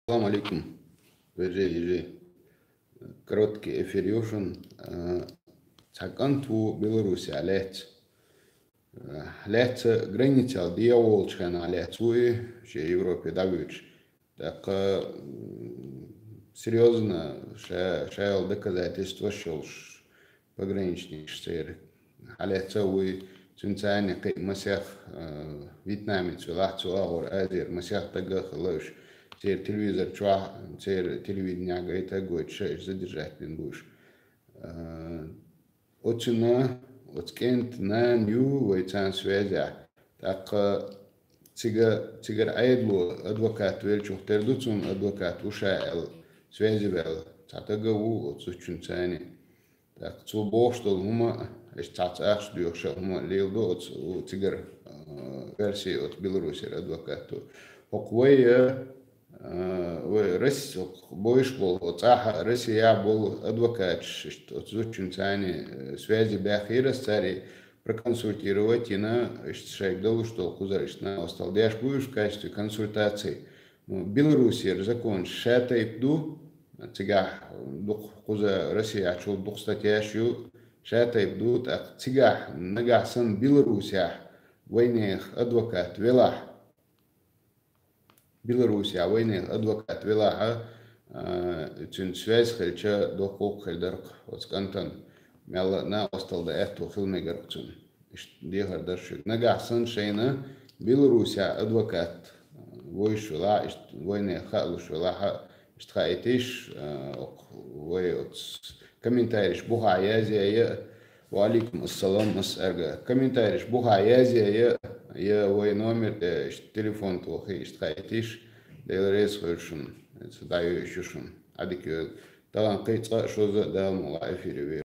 Салам алейкум. Веза. Короткий эфир южен. Цаганту Беларуси алет. Лет граница диаволчана алет уи в Европе давич. Так серьезно шел доказательства шелш пограничник штер. Алет уи цунцане кай масях вьетнамец лахцу агор азер масях тагах лош. Цер телевизор чуа, цер телевидение гайта год шесть задержать не будешь. Отчина, откент на нью войцан связя. Так цигар айдло адвокат верчу тердуцун адвокат ушаэл связи вел. Цатагаву отсучунцани. Так цубох что хума цацах дюша хума лилдо от цигар версии от Беларуси адвокату. Поквоя Россия больше был, Россия был адвокат, что зачем связи бяхира стали проконсультировать и на шайгдалу, что кузаришь на остал дяшкуешь в качестве консультации. Белорусия закон шатай пду, цигах дух куза Россия чул дух статьящу шатай пду, так цигах нагасан Белорусия войнах адвокат вела. Белорусия войны адвокат вела тюн связь хельча до кок хельдерк от скантан мяла на остал да эту хилмегер тюн дегар даршик нага саншейна Белорусия адвокат войш вела войны халуш вела штхайтиш вой от комментарий бухая зия وعليكم السلام مسألة комментарий бухая зия я вой номер телефон твой ишткайтиш делрес хошун это даю еще шун адик талан кайца что за да мол эфире